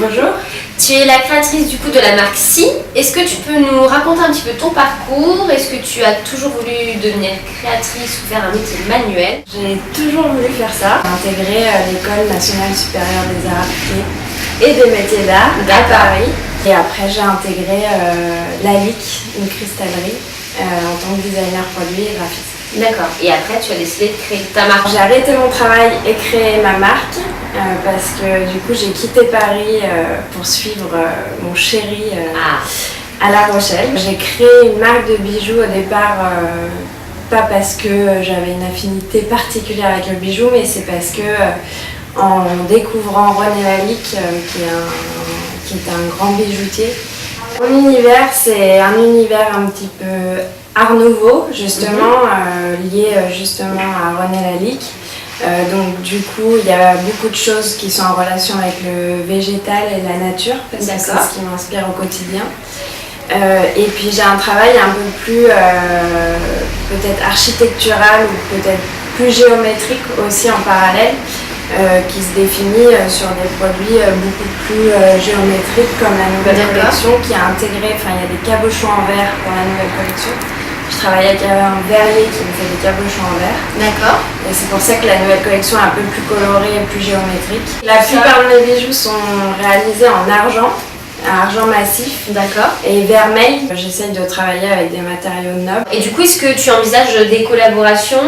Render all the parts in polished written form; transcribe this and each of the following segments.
Bonjour. Tu es la créatrice du coup de la marque Si. Est-ce que tu peux nous raconter un petit peu ton parcours? Est-ce que tu as toujours voulu devenir créatrice ou faire un métier manuel? J'ai toujours voulu faire ça. J'ai intégré l'École nationale supérieure des arts appliqués et des métiers d'art à Paris. Et après j'ai intégré la LIC, une cristallerie, en tant que designer produit et graphiste. D'accord. Et après tu as décidé de créer ta marque. J'ai arrêté mon travail et créé ma marque parce que du coup j'ai quitté Paris pour suivre mon chéri à La Rochelle. J'ai créé une marque de bijoux au départ, pas parce que j'avais une affinité particulière avec le bijou, mais c'est parce que en découvrant René Lalique, qui est un grand bijoutier, mon univers c'est un univers un petit peu Art Nouveau, justement, lié justement à René Lalique. Donc du coup, il y a beaucoup de choses qui sont en relation avec le végétal et la nature, parce que c'est ce qui m'inspire au quotidien. Et puis j'ai un travail un peu plus peut-être architectural ou peut-être plus géométrique aussi en parallèle, qui se définit sur des produits beaucoup plus géométriques comme la nouvelle collection qui a intégré, il y a des cabochons en verre pour la nouvelle collection. Je travaille avec un verrier qui me fait des cabochons en verre. D'accord. Et c'est pour ça que la nouvelle collection est un peu plus colorée et plus géométrique. La plupart de mes bijoux sont réalisés en argent massif. D'accord. Et vermeil. J'essaye de travailler avec des matériaux nobles. Et du coup, est-ce que tu envisages des collaborations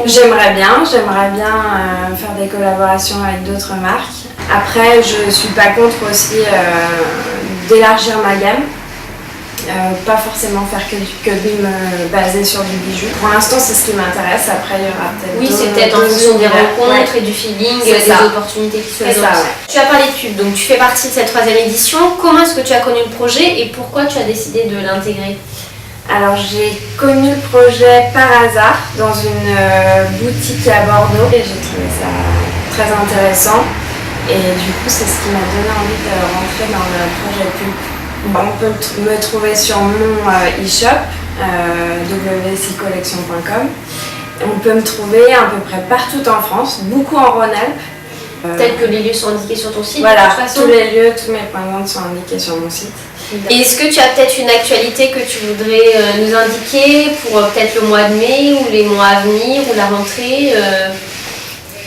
J'aimerais bien faire des collaborations avec d'autres marques. Après, je suis pas contre aussi d'élargir ma gamme. Pas forcément faire que de me baser sur du bijou. Pour l'instant, c'est ce qui m'intéresse. Après, il y aura peut-être c'est peut-être en fonction des rencontres et du feeling, des opportunités qui se présentent. Tu as parlé de pub, donc tu fais partie de cette 3e édition. Comment est-ce que tu as connu le projet et pourquoi tu as décidé de l'intégrer? Alors, j'ai connu le projet par hasard dans une boutique à Bordeaux et j'ai trouvé ça très intéressant. Et du coup, c'est ce qui m'a donné envie de rentrer dans le projet pub. On peut me trouver sur mon e-shop wccollection.com. On peut me trouver à peu près partout en France, beaucoup en Rhône-Alpes. Peut-être que les lieux sont indiqués sur ton site. Voilà, tous les lieux, tous mes points de vente sont indiqués sur mon site. Et est-ce que tu as peut-être une actualité que tu voudrais nous indiquer pour peut-être le mois de mai ou les mois à venir ou la rentrée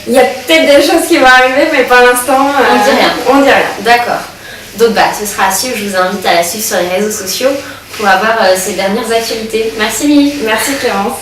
Il y a peut-être des choses qui vont arriver, mais pour l'instant, on dit rien. D'accord. Donc ce sera à suivre, je vous invite à la suivre sur les réseaux sociaux pour avoir ces dernières actualités. Merci Mimi. Merci Clémence.